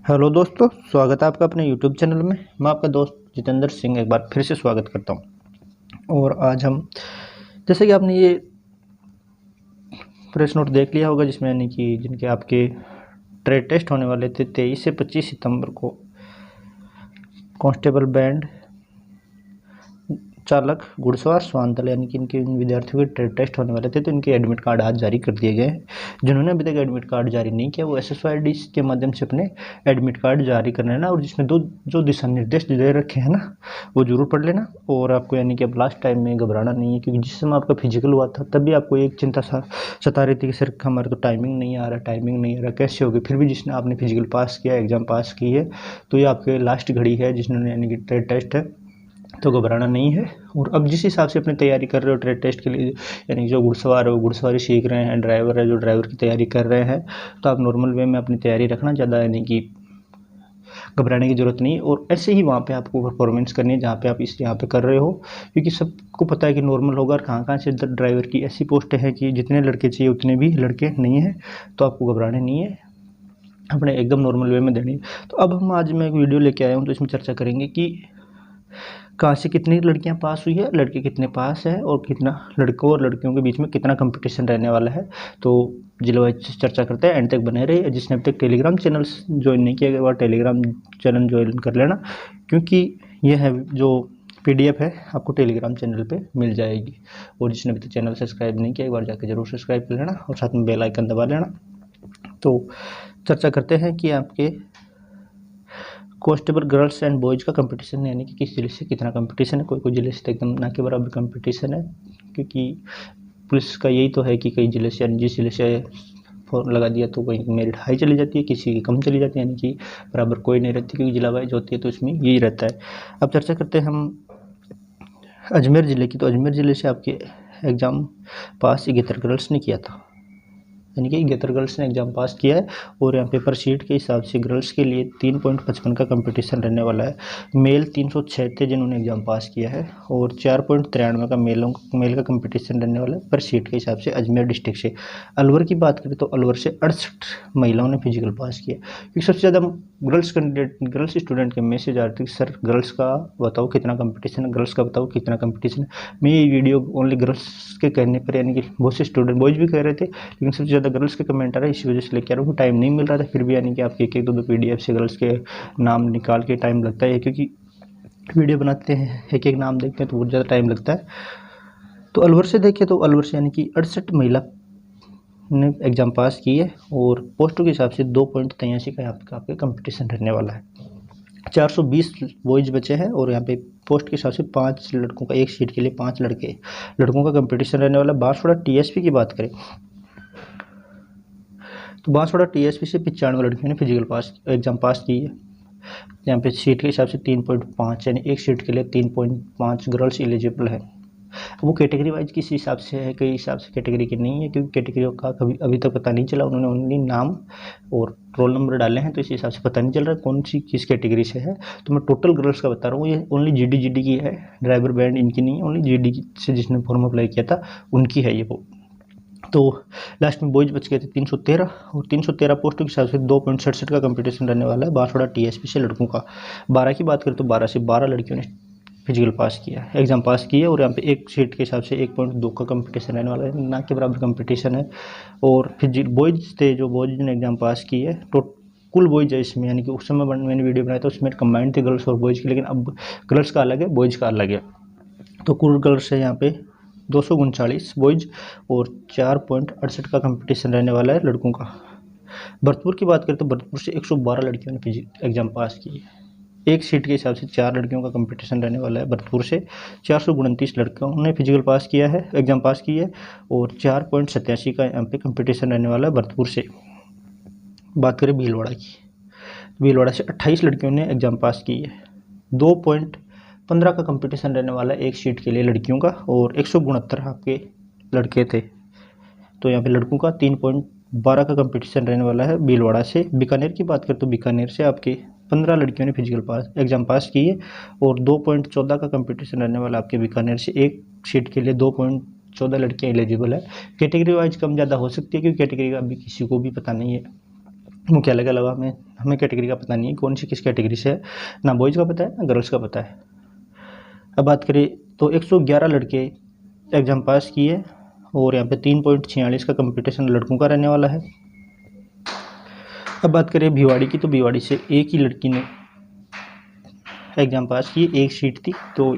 Hello दोस्तों, स्वागत है आपका अपने यूट्यूब चैनल में। मैं आपका दोस्त जितेंद्र सिंह एक बार फिर से स्वागत करता हूं। और आज हम, जैसे कि आपने ये प्रेस नोट देख लिया होगा जिसमें यानी कि जिनके आपके ट्रेड टेस्ट होने वाले थे 23 से 25 सितंबर को, कांस्टेबल बैंड चालक घुड़सवार श्वान दल यानी कि इनके इन विद्यार्थियों के ट्रेड टेस्ट होने वाले थे, तो इनके एडमिट कार्ड आज जारी कर दिए गए हैं। जिन्होंने अभी तक एडमिट कार्ड जारी नहीं किया वो SSYD के माध्यम से अपने एडमिट कार्ड जारी करना है ना, और जिसमें जो दिशा निर्देश दे रखे हैं ना वो जरूर पढ़ लेना। और आपको यानी कि अब लास्ट टाइम में घबराना नहीं है, क्योंकि जिस समय आपका फिजिकल हुआ था तभी आपको एक चिंता सता रही थी कि सर हमारे तो टाइमिंग नहीं आ रहा, कैसे होगी। फिर भी जिसने आपने फिजिकल पास किया, एग्जाम पास की है, तो ये आपके लास्ट घड़ी है जिसने यानी कि ट्रेड टेस्ट है, तो घबराना नहीं है। और अब जिस हिसाब से अपनी तैयारी कर रहे हो ट्रेड टेस्ट के लिए, यानी जो घुड़सवार है वो घुड़सवारी सीख रहे हैं, ड्राइवर है जो ड्राइवर की तैयारी कर रहे हैं, तो आप नॉर्मल वे में अपनी तैयारी रखना, ज़्यादा यानी कि घबराने की ज़रूरत नहीं। और ऐसे ही वहाँ पे आपको परफॉर्मेंस करनी है जहाँ पे आप यहाँ पे कर रहे हो, क्योंकि सबको पता है कि नॉर्मल होगा। और कहाँ कहाँ से ड्राइवर की ऐसी पोस्ट है कि जितने लड़के चाहिए उतने भी लड़के नहीं हैं, तो आपको घबराने नहीं है, अपने एकदम नॉर्मल वे में देनी है। तो अब हम आज मैं एक वीडियो लेके आया हूँ, तो इसमें चर्चा करेंगे कि कहाँ से कितनी लड़कियां पास हुई है, लड़के कितने पास है, और कितना लड़कों और लड़कियों के बीच में कितना कंपटीशन रहने वाला है। तो जिला वाइज चर्चा करते हैं, एंड तक बने रहिए। जिसने अभी तक टेलीग्राम चैनल ज्वाइन नहीं किया वह टेलीग्राम चैनल ज्वाइन कर लेना, क्योंकि यह है जो PDF है आपको टेलीग्राम चैनल पे मिल जाएगी। और जिसने अभी तक चैनल सब्सक्राइब नहीं किया एक बार जाकर जरूर सब्सक्राइब कर लेना, और साथ में बेल आइकन दबा लेना। तो चर्चा करते हैं कि आपके कांस्टेबल गर्ल्स एंड बॉयज़ का कंपटीशन यानी कि किस जिले से कितना कंपटीशन है। कोई जिले से एकदम ना के बराबर कंपटीशन है, क्योंकि पुलिस का यही तो है कि कई जिले से, जिस जिले से फॉर्म लगा दिया तो कोई मेरिट हाई चली जाती है, किसी की कम चली जाती है, यानी कि बराबर कोई नहीं रहती, क्योंकि जिला वाइज होती है तो इसमें यही रहता है। अब चर्चा करते हैं हम अजमेर ज़िले की। तो अजमेर ज़िले से आपके एग्ज़ाम पास 71 गर्ल्स ने किया था, यानी कि 71 गर्ल्स ने एग्जाम पास किया है। और यहाँ पेपर शीट के हिसाब से गर्ल्स के लिए 3.55 का कंपटीशन रहने वाला है। मेल 306 थे जिन्होंने एग्जाम पास किया है, और 4.93 का मेल का कंपटीशन रहने वाला है पर शीट के हिसाब से अजमेर डिस्ट्रिक्ट से। अलवर की बात करें तो अलवर से 68 महिलाओं ने फिजिकल पास किया, क्योंकि सबसे ज़्यादा गर्ल्स स्टूडेंट के मैसेज आ रहे थे, सर गर्ल्स का बताओ कितना कंपटीशन है, गर्ल्स का बताओ कितना कंपटीशन है। मैं ये वीडियो ओनली गर्ल्स के कहने पर, यानी कि बहुत से स्टूडेंट बॉयज भी कह रहे थे, लेकिन सबसे ज़्यादा गर्ल्स के कमेंट आ रहा है, इसी वजह से लेके आ रहा हूँ। टाइम नहीं मिल रहा था, फिर भी यानी कि आपके एक दो PDF से गर्ल्स के नाम निकाल के टाइम लगता है, क्योंकि वीडियो बनाते हैं एक एक नाम देखते हैं तो बहुत ज़्यादा टाइम लगता है। तो अलवर से देखें तो अलवर से यानी कि 68 महिला ने एग्ज़ाम पास की है, और पोस्टों के हिसाब से 2.83 का आपके कंपटीशन रहने वाला है। 420 बॉयज बचे हैं, और यहाँ पे पोस्ट के हिसाब से 5 लड़कों का, एक सीट के लिए 5 लड़कों का कंपटीशन रहने वाला है। बांसवाड़ा TSP की बात करें तो बांसवाड़ा TSP से 95 लड़कियों ने फिजिकल एग्जाम पास की है। यहाँ पे सीट के हिसाब से 3.5, यानी एक सीट के लिए 3.5 गर्ल्स एलिजिबल है। वो कैटेगरी वाइज किस हिसाब से है, कई हिसाब से कैटेगरी की नहीं है, क्योंकि कैटेगरी का कभी अभी तक पता नहीं चला। उन्होंने ओनली नाम और रोल नंबर डाले हैं, तो इस हिसाब से पता नहीं चल रहा कौन सी किस कैटेगरी से है। तो मैं टोटल गर्ल्स का बता रहा हूँ, ये ओनली GD की है, ड्राइवर बैंड इनकी नहीं है, ओनली GD से जिसने फॉर्म अप्लाई किया था उनकी है ये वो। तो लास्ट में बॉयज बच गए थे 313, और 313 पोस्टों के हिसाब से 2.67 का कंपटीशन रहने वाला है बांसवाड़ा TSP से लड़कों का। 12 की बात करें तो 12 से 12 लड़कियों ने फिजिकल पास किया है, एग्जाम पास किया है, और यहाँ पे एक सीट के हिसाब से 1.2 का कंपटीशन रहने वाला है, ना के बराबर कंपटीशन है। और फिर बॉयज थे, जो बॉयज ने एग्जाम पास की है, तो कुल बॉयज है इसमें, यानी कि उस समय मैंने वीडियो बनाया था उसमें कंबाइंड थे गर्ल्स और बॉयज़ की, लेकिन अब गर्ल्स का अलग है, बॉयज़ का अलग है। तो कुल गर्ल्स है यहाँ पे 239 बॉयज, और 4.68 का कंपटीशन रहने वाला है लड़कों का। भरतपुर की बात करें तो भरतपुर से 112 लड़कियों ने एग्जाम पास की है, एक सीट के हिसाब से 4 लड़कियों का कंपटीशन रहने वाला है। भरतपुर से 429 लड़कियों ने फिजिकल पास किया है, एग्जाम पास की है, और 4.87 का यहाँ पे कंपटीशन रहने वाला है भरतपुर से। बात करें भीलवाड़ा की, भीलवाड़ा से 28 लड़कियों ने एग्जाम पास की है, 2.15 का कंपटीशन रहने वाला है एक सीट के लिए लड़कियों का, और 169 आपके लड़के थे। तो यहाँ पे लड़कों का 3.12 का कंपटीशन रहने वाला है भीलवाड़ा से। बीकानेर की बात करें तो बीकानेर से आपके 15 लड़कियों ने फिजिकल एग्जाम पास की है, और 2.14 का कंपटीशन रहने वाला आपके बीकानेर से, एक सीट के लिए 2.14 लड़कियाँ एलिजिबल है। कैटेगरी वाइज कम ज़्यादा हो सकती है, क्योंकि कैटेगरी का अभी किसी को भी पता नहीं है। मुख्यालय के अलावा हमें कैटेगरी का पता नहीं है कौन सी किस कैटेगरी से है, ना बॉयज़ का पता है ना गर्ल्स का पता है। अब बात करें तो 111 लड़के एग्ज़ाम पास किए और यहाँ पे 3.46 का कंपटीशन लड़कों का रहने वाला है। अब बात करें भिवाड़ी की, तो भिवाड़ी से एक ही लड़की ने एग्ज़ाम पास की, एक सीट थी, तो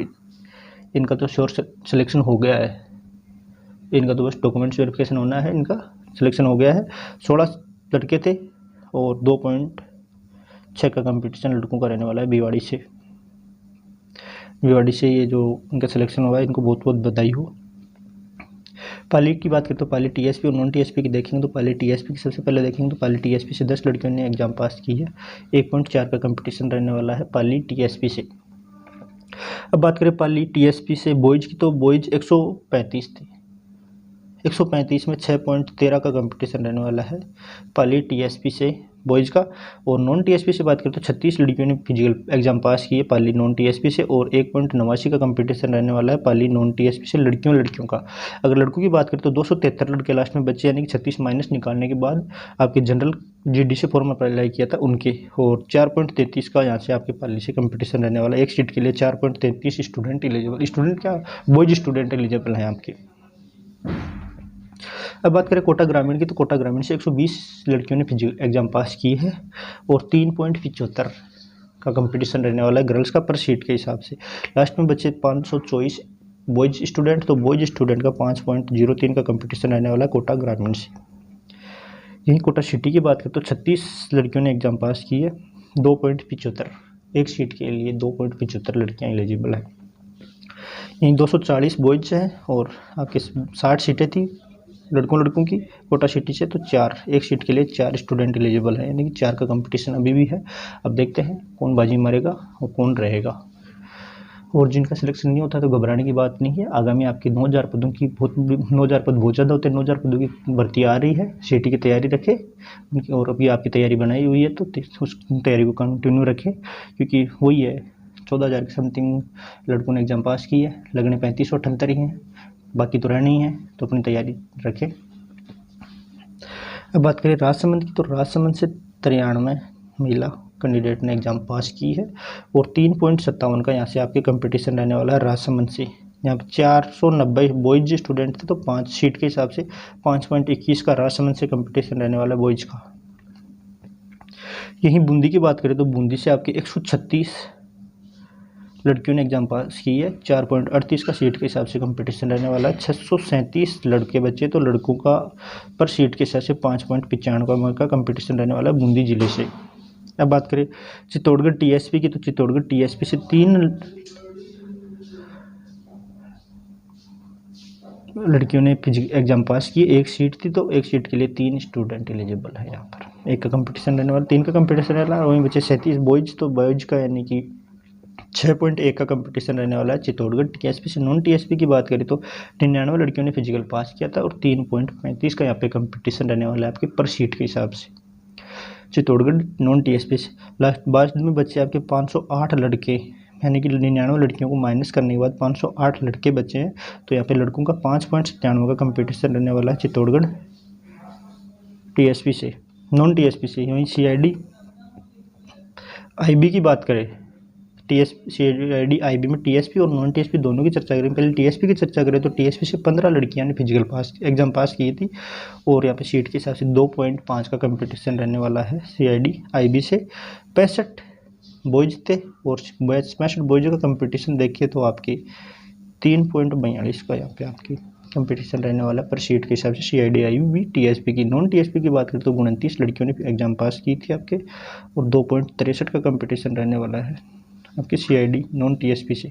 इनका तो श्योर सिलेक्शन हो गया है। इनका तो बस डॉक्यूमेंट्स वेरिफिकेशन होना है, इनका सिलेक्शन हो गया है। 16 लड़के थे और 2.6 का कंपटीशन लड़कों का रहने वाला है भिवाड़ी से। भिवाड़ी से ये जो इनका सिलेक्शन हुआ है, इनको बहुत बहुत बधाई हो। पायलट की बात करें तो पायलट टीएसपी और नॉन टीएसपी की देखेंगे तो पायलट टीएसपी की सबसे पहले देखेंगे तो पायलट टीएसपी से 10 लड़कियों ने एग्जाम पास की है। 1.4 का कंपटीशन रहने वाला है पायलट टीएसपी से। अब बात करें पायलट टीएसपी से बॉयज़ की, तो बॉयज़ 135 थे। 135 में 6.13 का कंपटीशन रहने वाला है पायलट टीएसपी से बॉयज़ का। और नॉन टीएसपी से बात करें तो 36 लड़कियों ने फिजिकल एग्जाम पास किए पायलट नॉन टीएसपी से और 1.89 का कंपटीशन रहने वाला है पायलट नॉन टीएसपी से लड़कियों का। अगर लड़कों की बात करें तो 273 लड़के लास्ट में बचे, यानी कि 36 माइनस निकालने के बाद आपके जनरल जीडी से फॉर्म अप्लाई किया था उनके, और 4.33 का यहाँ से आपके पायलट से कंपटीशन रहने वाला है। एक सीट के लिए 4.33 स्टूडेंट एलिजिबल, स्टूडेंट क्या बॉयज स्टूडेंट एलिजिबल हैं आपके। अब बात करें कोटा ग्रामीण की, तो कोटा ग्रामीण से 120 लड़कियों ने फिजिकल एग्जाम पास की है और 3.75 का कंपटीशन रहने वाला है गर्ल्स का पर सीट के हिसाब से। लास्ट में बचे 524 बॉयज स्टूडेंट, तो बॉयज स्टूडेंट का 5.03 का कंपटीशन रहने वाला है कोटा ग्रामीण से। यहीं कोटा सिटी की बात करें तो 36 लड़कियों ने एग्जाम पास की है, 2.75 एक सीट के लिए 2.75 लड़कियाँ एलिजिबल हैं। यहीं 240 बॉयज हैं और आपके 60 सीटें थी लड़कों की कोटा सिटी से, तो 4 एक सीट के लिए 4 स्टूडेंट एलिजिबल है, यानी कि 4 का कंपटीशन अभी भी है। अब देखते हैं कौन बाजी मारेगा और कौन रहेगा। और जिनका सिलेक्शन नहीं होता तो घबराने की बात नहीं है। आगामी आपके 9000 पदों की 9000 पद बहुत ज़्यादा होते हैं, 9000 पदों की भर्ती आ रही है, सिटी की तैयारी रखें उनकी। और अभी आपकी तैयारी बनाई हुई है तो उस तैयारी को कंटिन्यू रखें, क्योंकि वही है 14,000 की समथिंग लड़कों ने एग्जाम पास की है, लगने 3578 ही हैं, बाकी तो रहनी है, तो अपनी तैयारी रखें। अब बात करें राजसमंद की, तो राजसमंद से 93 महिला कैंडिडेट ने एग्ज़ाम पास की है और 3.57 का यहाँ से आपके कंपटीशन रहने वाला है राजसमंद से। यहाँ पर 490 बॉयज स्टूडेंट थे, तो 5 सीट के हिसाब से 5.21 का राजसमंद से कंपटीशन रहने वाला है बॉयज का। यहीं बूंदी की बात करें तो बूंदी से आपके 136 लड़कियों ने एग्जाम पास की है, 4.38 का सीट के हिसाब से कंपटीशन रहने वाला है। 637 लड़के बच्चे, तो लड़कों का पर सीट के हिसाब से 5.95 का कंपटीशन रहने वाला है बूंदी जिले से। अब बात करें चित्तौड़गढ़ टीएसपी की, तो चित्तौड़गढ़ टीएसपी से 3 लड़कियों ने फिजिकल एग्जाम पास की, एक सीट थी, तो एक सीट के लिए 3 स्टूडेंट एलिजिबल है। यहाँ पर एक का कंपटीशन रहने वाला, 3 का कंपटीशन रहने वाला। वहीं बचे 37 बॉयज, तो बॉयज का यानी कि 6.1 का कंपटीशन रहने वाला है चित्तौड़गढ़ टीएसपी से। नॉन टीएसपी की बात करें तो 99 लड़कियों ने फिजिकल पास किया था और 3.35 का यहाँ पे कंपटीशन रहने वाला है आपके पर सीट के हिसाब से चित्तौड़गढ़ नॉन टीएसपी से। लास्ट में बच्चे आपके 508 लड़के, यानी कि 99 लड़कियों को माइनस करने के बाद 508 लड़के बचे हैं, तो यहाँ पे लड़कों का 5.97 का कंपटीशन रहने वाला है चित्तौड़गढ़ टीएसपी से, नॉन टीएसपी से। वहीं सीआईडी आईबी की बात करें, सीआईडी आईबी में टीएसपी और नॉन टीएसपी दोनों की चर्चा करें। पहले टीएसपी की चर्चा करें तो टीएसपी से 15 लड़कियां ने फिजिकल एग्जाम पास की थी और यहाँ पे सीट के हिसाब से 2.5 का कंपटीशन रहने वाला है सीआईडी आईबी से। 65 बॉयज थे और 65 बॉयज का कंपटीशन देखिए तो आपकी 3.42 का यहाँ पे आपकी कंपटीशन रहने वाला पर सीट के हिसाब से सीआईडी आईबी टीएसपी की। नॉन टीएसपी की बात करें तो 29 लड़कियों ने एग्जाम पास की थी आपके और 2.63 का कंपटीशन रहने वाला है आपके सीआईडी नॉन टीएसपी से।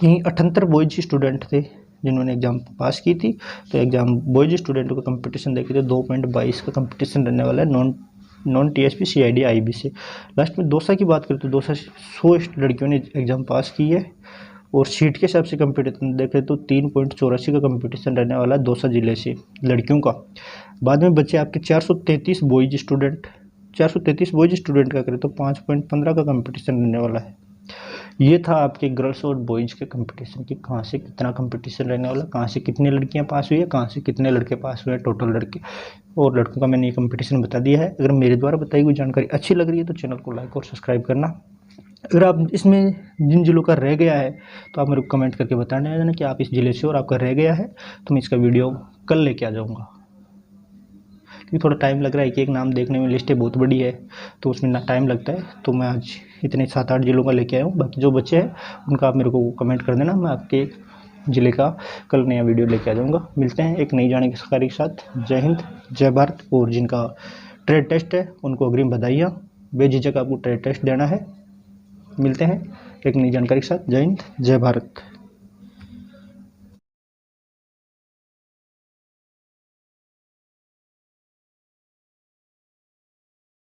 यहीं 78 बॉयज स्टूडेंट थे जिन्होंने एग्जाम पास की थी, तो एग्जाम बॉयज स्टूडेंटों का कंपटीशन देखे तो 2.22 का कंपटीशन रहने वाला है नॉन टीएसपी सीआईडी आईबी से। लास्ट में दौसा की बात करें तो दौसा से 100 लड़कियों ने एग्जाम पास की है और सीट के हिसाब से कंपटीशन देखें तो 3.84 का कंपटीशन रहने वाला है दौसा जिले से लड़कियों का। बाद में बचे आपके 433 बॉयज स्टूडेंट का करें तो 5.15 का कंपटीशन रहने वाला है। ये था आपके गर्ल्स और बॉयज़ के कंपटीशन की, कहाँ से कितना कंपटीशन रहने वाला, कहाँ से कितनी लड़कियां पास हुई है, कहाँ से कितने लड़के पास हुए हैं, टोटल लड़के और लड़कों का मैंने ये कंपटीशन बता दिया है। अगर मेरे द्वारा बताई हुई जानकारी अच्छी लग रही है तो चैनल को लाइक और सब्सक्राइब करना। अगर आप इसमें जिन जिलों का रह गया है तो आप मेरे को कमेंट करके बताना है कि आप इस ज़िले से और आपका रह गया है, तो मैं इसका वीडियो कल लेके आ जाऊँगा। क्योंकि थोड़ा टाइम लग रहा है कि एक नाम देखने में, लिस्टें बहुत बड़ी है तो उसमें ना टाइम लगता है, तो मैं आज इतने 7-8 जिलों का लेके आया हूँ। बाकी जो बच्चे हैं उनका आप मेरे को कमेंट कर देना, मैं आपके ज़िले का कल नया वीडियो लेके आ जाऊँगा। मिलते हैं एक नई जानकारी के साथ। जय हिंद, जय भारत। और जिनका ट्रेड टेस्ट है उनको अग्रिम बधाइयाँ, बेझिझक आपको ट्रेड टेस्ट देना है। मिलते हैं एक नई जानकारी के साथ। जय हिंद, जय भारत।